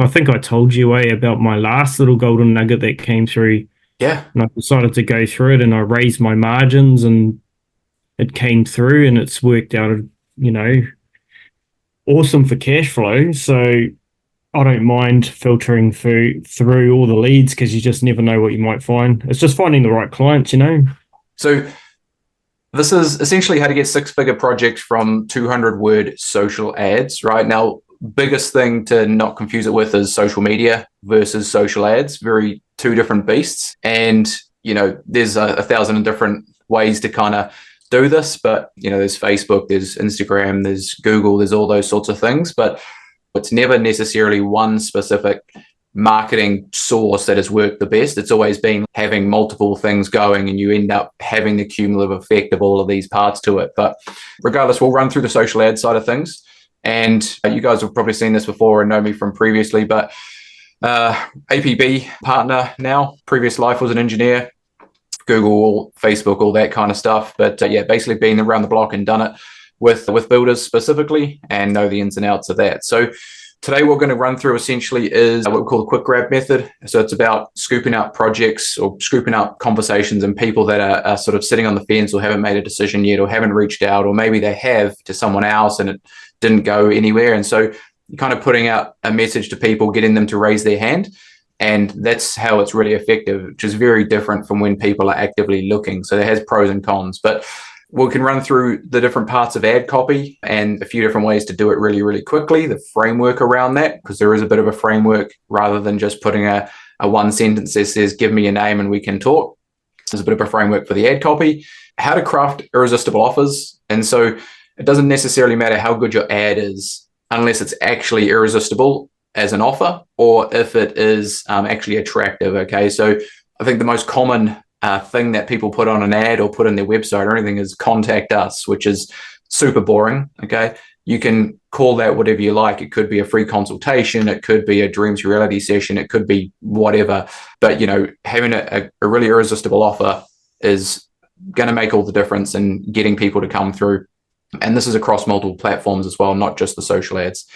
I think I told you about my last little golden nugget that came through, Yeah. and I decided to go through it, and I raised my margins, and it came through, and it's worked out, you know, awesome for cash flow. So I don't mind filtering through all the leads because you just never know what you might find. It's just finding the right clients. So this is essentially how to get six-figure projects from 200-word social ads. Right now, biggest thing to not confuse it with is social media versus social ads. Very two different beasts. And, there's a thousand different ways to kind of do this, but, there's Facebook, there's Instagram, there's Google, there's all those sorts of things. But it's never necessarily one specific marketing source that has worked the best. It's always been having multiple things going, and you end up having the cumulative effect of all of these parts to it. But regardless, we'll run through the social ad side of things. And you guys have probably seen this before and know me from previously, but APB partner now. Previous life was an engineer, Google, Facebook, all that kind of stuff. But yeah, basically been around the block and done it with builders specifically and know the ins and outs of that. So today, what we're going to run through essentially is what we call the quick grab method. So it's about scooping up projects or scooping up conversations and people that are sort of sitting on the fence or haven't made a decision yet or haven't reached out, or maybe they have to someone else and it didn't go anywhere. And so you're kind of putting out a message to people, getting them to raise their hand. And that's how it's really effective, which is very different from when people are actively looking. So it has pros and cons. But we can run through the different parts of ad copy and a few different ways to do it really, really quickly, the framework around that, because there is a bit of a framework rather than just putting a one sentence that says, give me your name and we can talk. There's a bit of a framework for the ad copy, how to craft irresistible offers. And so it doesn't necessarily matter how good your ad is unless it's actually irresistible as an offer or if it is actually attractive. Okay, so I think the most common thing that people put on an ad or put in their website or anything is contact us, which is super boring. Okay. You can call that whatever you like. It could be a free consultation. It could be a dreams reality session. It could be whatever. But, having a really irresistible offer is going to make all the difference in getting people to come through. And this is across multiple platforms as well, not just the social ads.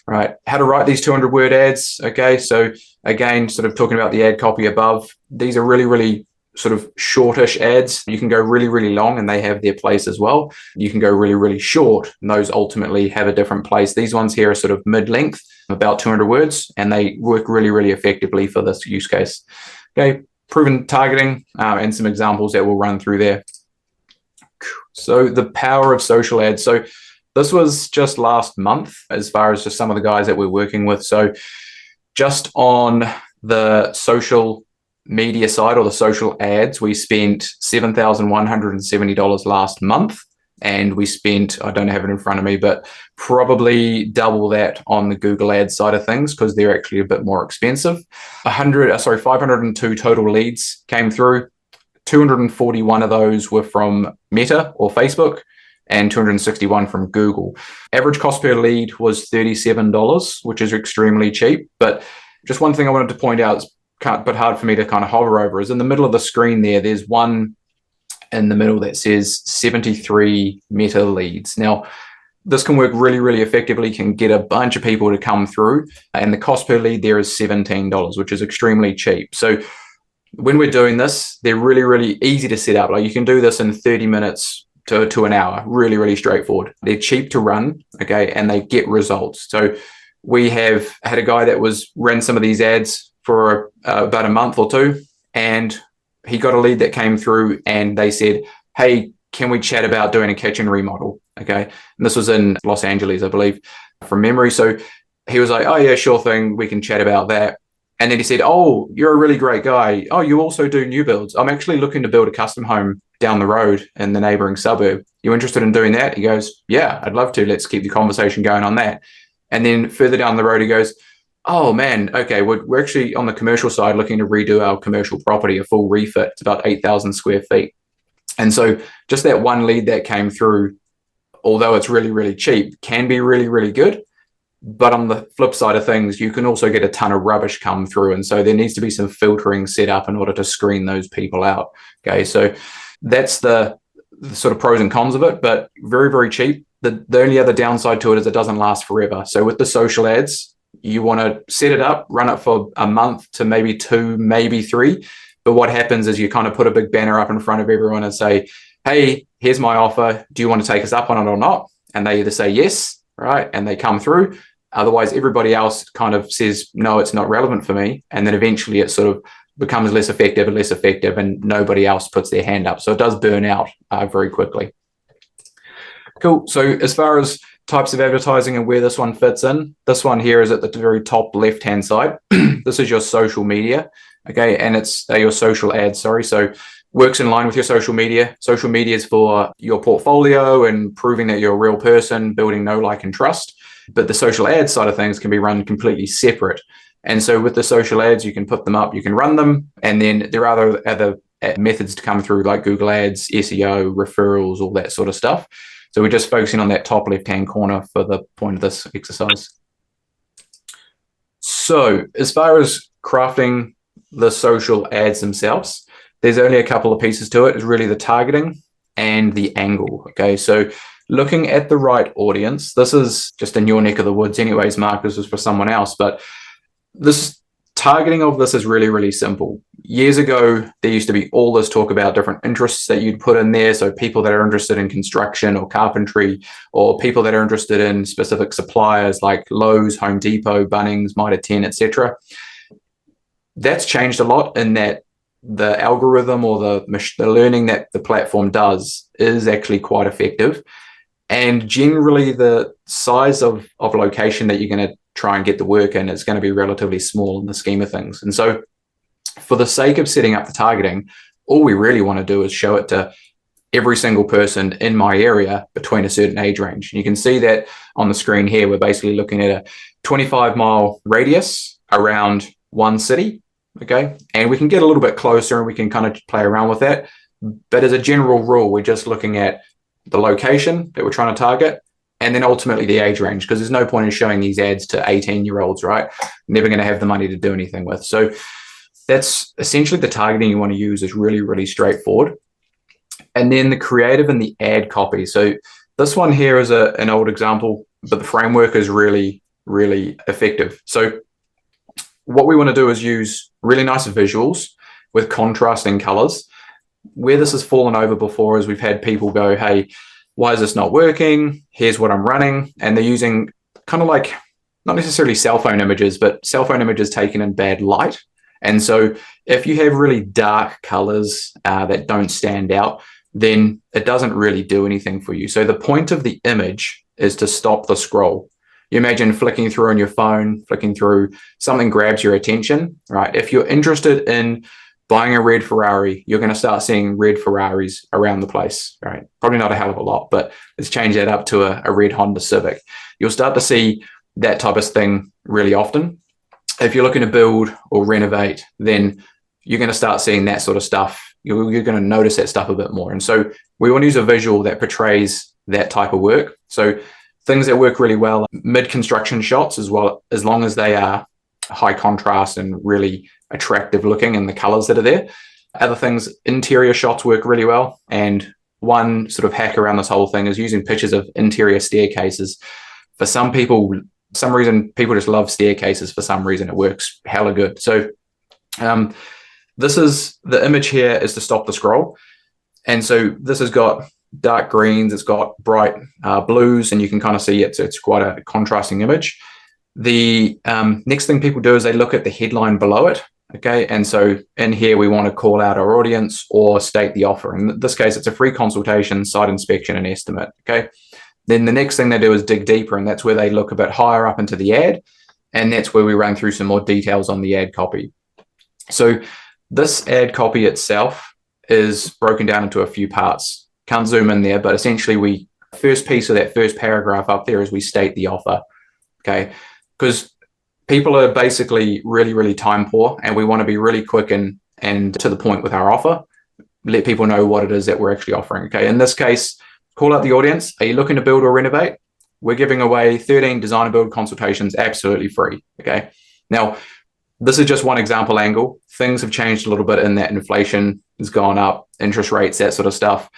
Right. How to write these 200-word ads. Okay. So again, sort of talking about the ad copy above, these are really, really sort of shortish ads. You can go really, really long and they have their place as well. You can go really, really short and those ultimately have a different place. These ones here are sort of mid-length, about 200 words, and they work really, really effectively for this use case. Okay, proven targeting and some examples that we'll run through there. So the power of social ads. So this was just last month as far as just some of the guys that we're working with. So just on the social media side or the social ads, we spent $7,170 last month, and we spent, I don't have it in front of me, but probably double that on the Google ads side of things because they're actually a bit more expensive. 502 total leads came through. 241 of those were from Meta or Facebook and 261 from Google. Average cost per lead was $37, which is extremely cheap. But just one thing I wanted to point out is but hard for me to kind of hover over is in the middle of the screen there's one in the middle that says 73 Meta leads. Now, this can work really, really effectively, can get a bunch of people to come through, and the cost per lead there is $17, which is extremely cheap. So when we're doing this, they're really, really easy to set up. Like you can do this in 30 minutes to an hour, really, really straightforward. They're cheap to run, okay, and they get results. So we have had a guy that ran some of these ads for about a month or two, and he got a lead that came through and they said, hey, can we chat about doing a kitchen remodel? Okay. And this was in Los Angeles, I believe, from memory. So he was like, oh yeah, sure thing. We can chat about that. And then he said, oh, you're a really great guy. Oh, you also do new builds. I'm actually looking to build a custom home down the road in the neighboring suburb. You interested in doing that? He goes, yeah, I'd love to. Let's keep the conversation going on that. And then further down the road, he goes, oh man, okay, we're actually on the commercial side looking to redo our commercial property, a full refit. It's about 8,000 square feet. And so just that one lead that came through, although it's really, really cheap, can be really, really good. But on the flip side of things, you can also get a ton of rubbish come through. And so there needs to be some filtering set up in order to screen those people out. Okay, so that's the sort of pros and cons of it, but very, very cheap. The only other downside to it is it doesn't last forever. So with the social ads, You want to set it up, run it for a month to maybe 2, maybe 3. But what happens is you kind of put a big banner up in front of everyone and say, hey, here's my offer. Do you want to take us up on it or not? And they either say yes, right? And they come through. Otherwise, everybody else kind of says, no, it's not relevant for me. And then eventually it sort of becomes less effective and less effective, and nobody else puts their hand up. So it does burn out very quickly. Cool. So as far as types of advertising and where this one fits in, this one here is at the very top left-hand side. This is your social media. Okay. And it's your social ads, sorry. So works in line with your social media. Social media is for your portfolio and proving that you're a real person, building know, like, and trust. But the social ads side of things can be run completely separate. And so with the social ads, you can put them up, you can run them. And then there are other methods to come through, like Google Ads, SEO, referrals, all that sort of stuff. So we're just focusing on that top left-hand corner for the point of this exercise. So as far as crafting the social ads themselves, there's only a couple of pieces to it. It's really the targeting and the angle. Okay, so looking at the right audience, this is just in your neck of the woods anyways, Mark, this is for someone else, but this targeting of this is really, really simple. Years ago, there used to be all this talk about different interests that you'd put in there. So people that are interested in construction or carpentry, or people that are interested in specific suppliers like Lowe's, Home Depot, Bunnings, Mitre 10, etc. That's changed a lot in that the algorithm or the learning that the platform does is actually quite effective. And generally the size of location that you're going to try and get the work in is going to be relatively small in the scheme of things. And so for the sake of setting up the targeting, all we really want to do is show it to every single person in my area between a certain age range. And you can see that on the screen here. We're basically looking at a 25-mile radius around one city. Okay. And we can get a little bit closer and we can kind of play around with that. But as a general rule, we're just looking at the location that we're trying to target, and then ultimately the age range, because there's no point in showing these ads to 18-year-olds, right? Never going to have the money to do anything with. So that's essentially the targeting you want to use is really, really straightforward. And then the creative and the ad copy. So this one here is an old example, but the framework is really, really effective. So what we want to do is use really nice visuals with contrasting colors. Where this has fallen over before is we've had people go, hey, why is this not working? Here's what I'm running. And they're using kind of like, not necessarily cell phone images, but cell phone images taken in bad light. And so if you have really dark colors that don't stand out, then it doesn't really do anything for you. So the point of the image is to stop the scroll. You imagine flicking through on your phone, flicking through, something grabs your attention, right? If you're interested in buying a red Ferrari, you're going to start seeing red Ferraris around the place, right? Probably not a hell of a lot, but let's change that up to a red Honda Civic. You'll start to see that type of thing really often. If you're looking to build or renovate, then you're going to start seeing that sort of stuff. You're going to notice that stuff a bit more. And so we want to use a visual that portrays that type of work. So things that work really well, mid-construction shots as well, as long as they are high contrast and really attractive looking in the colors that are there. Other things, interior shots work really well. And one sort of hack around this whole thing is using pictures of interior staircases. For some people, some reason, people just love staircases. For some reason, it works hella good. So this is the image here is to stop the scroll. And so this has got dark greens, it's got bright blues, and you can kind of see it's quite a contrasting image. The next thing people do is they look at the headline below it. Okay. And so in here, we want to call out our audience or state the offer. In this case, it's a free consultation, site inspection, and estimate. Okay. Then the next thing they do is dig deeper, and that's where they look a bit higher up into the ad. And that's where we run through some more details on the ad copy. So this ad copy itself is broken down into a few parts. Can't zoom in there, but essentially first piece of that first paragraph up there is we state the offer. Okay. Because people are basically really, really time poor, and we want to be really quick and to the point with our offer. Let people know what it is that we're actually offering. Okay. In this case, call out the audience. Are you looking to build or renovate? We're giving away 13 design and build consultations absolutely free. Okay. Now, this is just one example angle. Things have changed a little bit in that inflation has gone up, interest rates, that sort of stuff.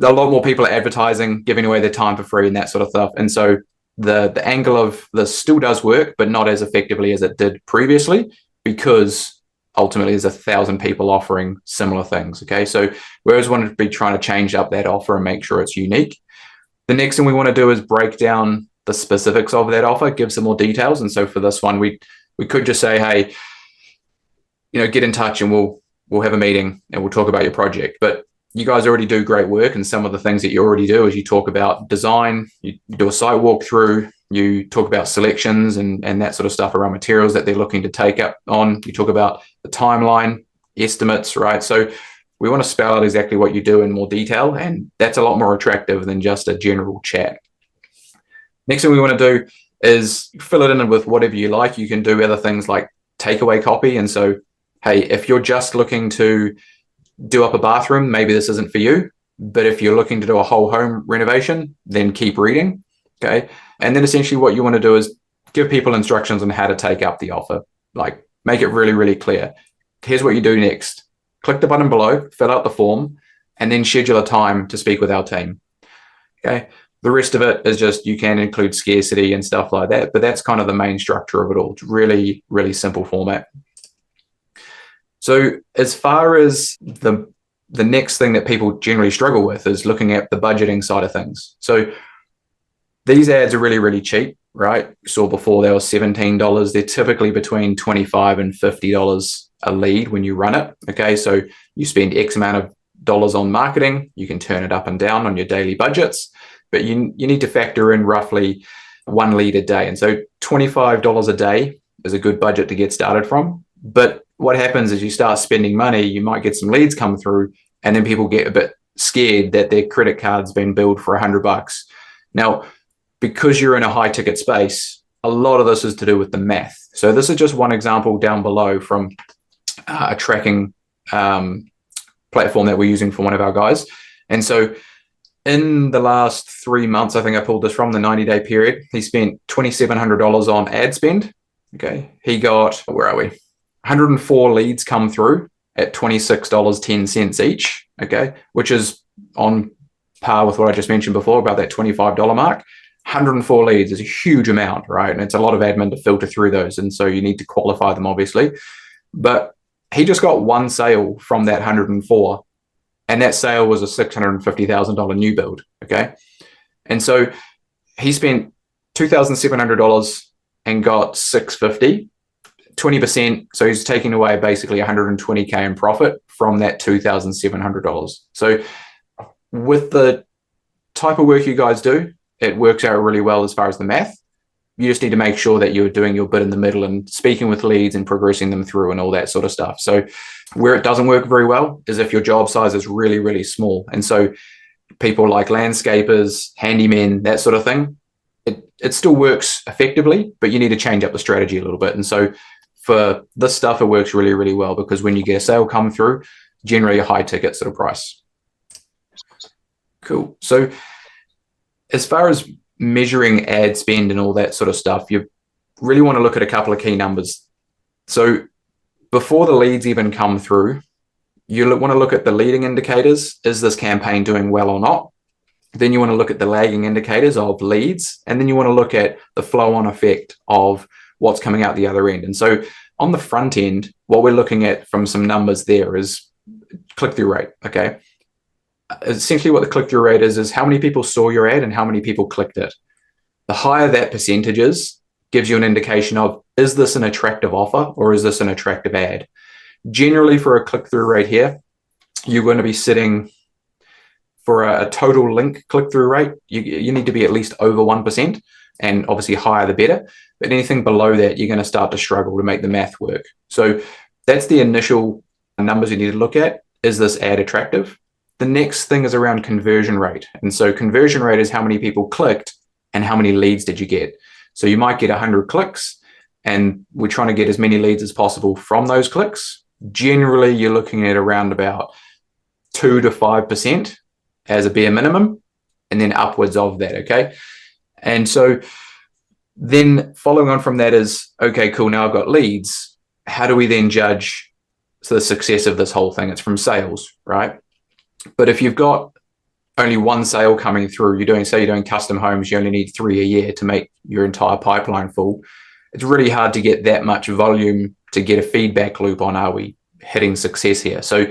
A lot more people are advertising, giving away their time for free and that sort of stuff. And so the angle of this still does work, but not as effectively as it did previously, because ultimately there's 1,000 people offering similar things. Okay, so we always want to be trying to change up that offer and make sure it's unique. The next thing we want to do is break down the specifics of that offer, give some more details. And so for this one, we could just say, hey, get in touch and we'll have a meeting and we'll talk about your project. But you guys already do great work, and some of the things that you already do is you talk about design, you do a site walkthrough, you talk about selections and that sort of stuff around materials that they're looking to take up on. You talk about the timeline, estimates, right? So we want to spell out exactly what you do in more detail, and that's a lot more attractive than just a general chat. Next thing we want to do is fill it in with whatever you like. You can do other things like takeaway copy. And so, hey, if you're just looking to do up a bathroom, maybe this isn't for you. But if you're looking to do a whole home renovation, then keep reading. Okay. And then essentially what you want to do is give people instructions on how to take up the offer. Like, make it really, really clear. Here's what you do next. Click the button below, fill out the form, and then schedule a time to speak with our team. Okay. The rest of it is just, you can include scarcity and stuff like that, but that's kind of the main structure of it all. It's really, really simple format. So as far as the next thing that people generally struggle with is looking at the budgeting side of things. So these ads are really, really cheap, right? You saw before they were $17. They're typically between $25 and $50 a lead when you run it. Okay, so you spend X amount of dollars on marketing. You can turn it up and down on your daily budgets, but you need to factor in roughly 1 lead a day. And so $25 a day is a good budget to get started from. But what happens is you start spending money, you might get some leads come through, and then people get a bit scared that their credit card's been billed for $100. Now, because you're in a high ticket space, a lot of this is to do with the math. So this is just one example down below from a tracking platform that we're using for one of our guys. And so in the last 3 months, I think I pulled this from the 90-day period, he spent $2,700 on ad spend. Okay. He got, where are we? 104 leads come through at $26.10 each. Okay. Which is on par with what I just mentioned before about that $25 mark. 104 leads is a huge amount, right? And it's a lot of admin to filter through those. And so you need to qualify them, obviously. But he just got one sale from that 104. And that sale was a $650,000 new build. Okay. And so he spent $2,700 and got $650, 20%. So he's taking away basically $120K in profit from that $2,700. So with the type of work you guys do, it works out really well as far as the math. You just need to make sure that you're doing your bit in the middle and speaking with leads and progressing them through and all that sort of stuff. So where it doesn't work very well is if your job size is really, really small. And so people like landscapers, handymen, that sort of thing, it still works effectively, but you need to change up the strategy a little bit. And so for this stuff, it works really, really well because when you get a sale come through, generally a high ticket sort of price. Cool. So as far as measuring ad spend and all that sort of stuff, you really want to look at a couple of key numbers. So before the leads even come through, you want to look at the leading indicators. Is this campaign doing well or not? Then you want to look at the lagging indicators of leads. And then you want to look at the flow-on effect of what's coming out the other end. And so on the front end, what we're looking at from some numbers there is click-through rate, okay? Essentially what the click-through rate is how many people saw your ad and how many people clicked it. The higher that percentage is, gives you an indication of, is this an attractive offer or is this an attractive ad? Generally for a click-through rate here, you're going to be sitting for a total link click-through rate. You need to be at least over 1%, and obviously higher the better. But anything below that, you're going to start to struggle to make the math work. So that's the initial numbers you need to look at. Is this ad attractive? The next thing is around conversion rate. And so conversion rate is how many people clicked and how many leads did you get. So you might get 100 clicks and we're trying to get as many leads as possible from those clicks. Generally, you're looking at around about 2 to 5% as a bare minimum, and then upwards of that, okay? And so then following on from that is, okay, cool, now I've got leads. How do we then judge the success of this whole thing? It's from sales, right? But if you've got only one sale coming through, you're doing custom homes, you only need 3 a year to make your entire pipeline full. It's really hard to get that much volume to get a feedback loop on, are we hitting success here? So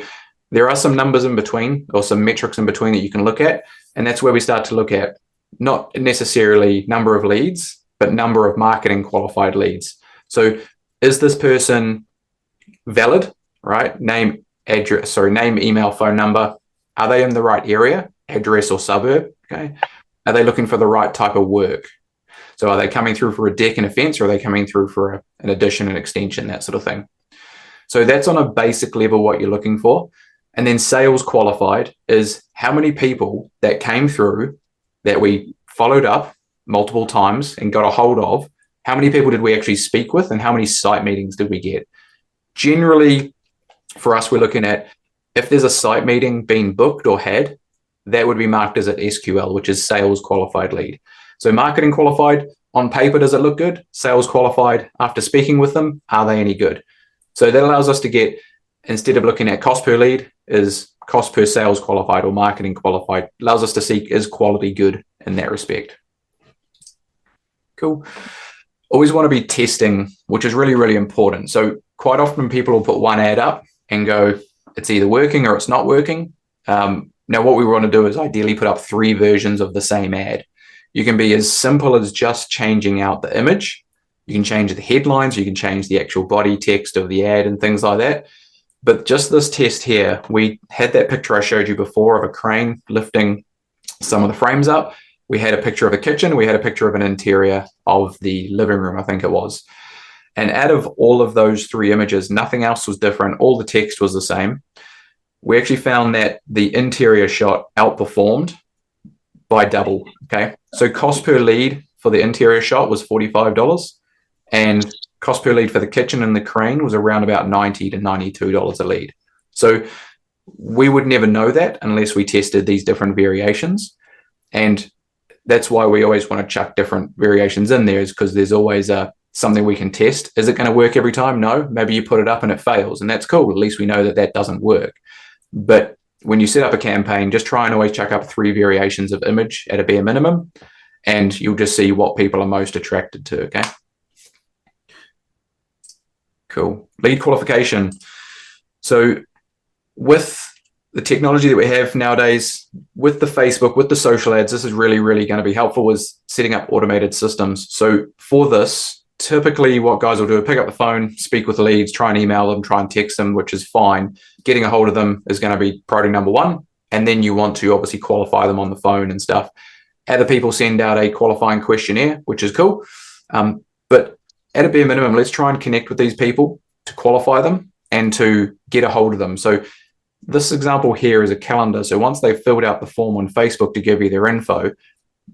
there are some numbers in between, or some metrics in between that you can look at. And that's where we start to look at not necessarily number of leads, but number of marketing qualified leads. So is this person valid, right? Name, email, phone number. Are they in the right area, address or suburb? Okay. Are they looking for the right type of work? So are they coming through for a deck and a fence, or are they coming through for an addition and extension, that sort of thing? So that's on a basic level what you're looking for. And then sales qualified is how many people that came through that we followed up multiple times and got a hold of, how many people did we actually speak with, and how many site meetings did we get? Generally, for us, we're looking at if there's a site meeting being booked or had, that would be marked as an SQL, which is sales qualified lead. So marketing qualified, on paper, does it look good? Sales qualified, after speaking with them, are they any good? So that allows us to get, instead of looking at cost per lead, is cost per sales qualified or marketing qualified, allows us to see is quality good in that respect. Cool. Always want to be testing, which is really, really important. So quite often people will put one ad up and go, it's either working or it's not working. Now, what we want to do is ideally put up 3 versions of the same ad. You can be as simple as just changing out the image. You can change the headlines. You can change the actual body text of the ad and things like that. But just this test here, we had that picture I showed you before of a crane lifting some of the frames up. We had a picture of a kitchen. We had a picture of an interior of the living room, I think it was. And out of all of those 3 images, nothing else was different. All the text was the same. We actually found that the interior shot outperformed by double. Okay. So cost per lead for the interior shot was $45, and cost per lead for the kitchen and the crane was around about $90 to $92 a lead. So we would never know that unless we tested these different variations. And that's why we always want to chuck different variations in there, is because there's always something we can test. Is it going to work every time? No. Maybe you put it up and it fails, and that's cool. At least we know that that doesn't work. But when you set up a campaign, just try and always chuck up 3 variations of image at a bare minimum, and you'll just see what people are most attracted to. Okay. Cool. Lead qualification. So with the technology that we have nowadays, with the Facebook, with the social ads, this is really, really going to be helpful, is setting up automated systems. So for this, typically what guys will do is pick up the phone, speak with leads, try and email them, try and text them, which is fine. Getting a hold of them is going to be priority number 1. And then you want to obviously qualify them on the phone and stuff. Other people send out a qualifying questionnaire, which is cool. But at a bare minimum, let's try and connect with these people to qualify them and to get a hold of them. So this example here is a calendar. So once they've filled out the form on Facebook to give you their info,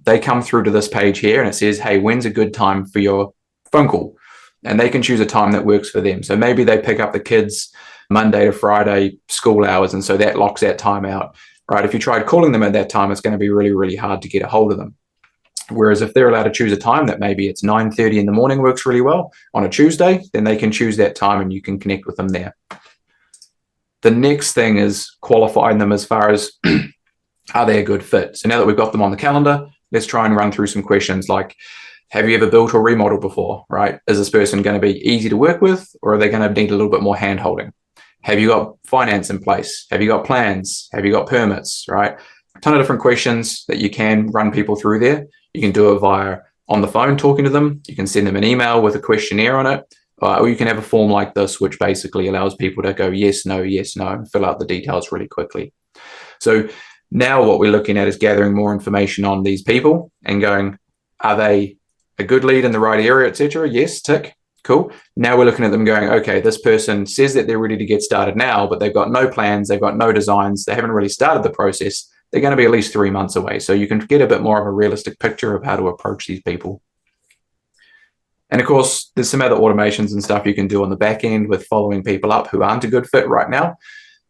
they come through to this page here and it says, hey, when's a good time for your phone call? And they can choose a time that works for them. So maybe they pick up the kids Monday to Friday school hours, and so that locks that time out, right? If you tried calling them at that time, it's going to be really, really hard to get a hold of them. Whereas if they're allowed to choose a time that maybe it's 9:30 in the morning works really well on a Tuesday, then they can choose that time and you can connect with them there. The next thing is qualifying them as far as are they a good fit? So now that we've got them on the calendar, let's try and run through some questions like, have you ever built or remodeled before, right? Is this person going to be easy to work with, or are they going to need a little bit more hand holding? Have you got finance in place? Have you got plans? Have you got permits, right? A ton of different questions that you can run people through there. You can do it via on the phone, talking to them. You can send them an email with a questionnaire on it, or you can have a form like this, which basically allows people to go yes, no, and fill out the details really quickly. So now what we're looking at is gathering more information on these people and going, are they a good lead in the right area, etc.? Yes, tick. Cool. Now we're looking at them going, okay, this person says that they're ready to get started now, but they've got no plans, they've got no designs, they haven't really started the process. They're going to be at least 3 months away. So you can get a bit more of a realistic picture of how to approach these people. And of course, there's some other automations and stuff you can do on the back end with following people up who aren't a good fit right now.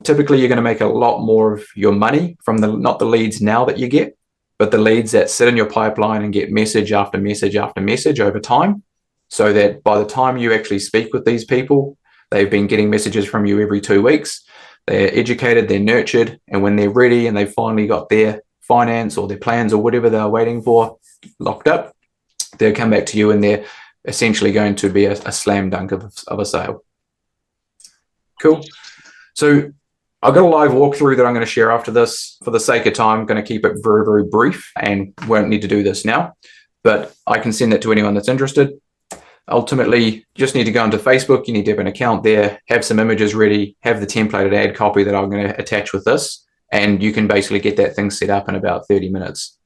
Typically, you're going to make a lot more of your money from not the leads now that you get, but the leads that sit in your pipeline and get message after message after message over time. So that by the time you actually speak with these people, they've been getting messages from you every 2 weeks. They're educated, they're nurtured, and when they're ready and they've finally got their finance or their plans or whatever they're waiting for locked up, they'll come back to you and they're essentially going to be a slam dunk of a sale. Cool. So I've got a live walkthrough that I'm going to share after this. For the sake of time, I'm going to keep it very, very brief and won't need to do this now, but I can send that to anyone that's interested. Ultimately, you just need to go into Facebook. You need to have an account there, have some images ready, have the templated ad copy that I'm going to attach with this, and you can basically get that thing set up in about 30 minutes.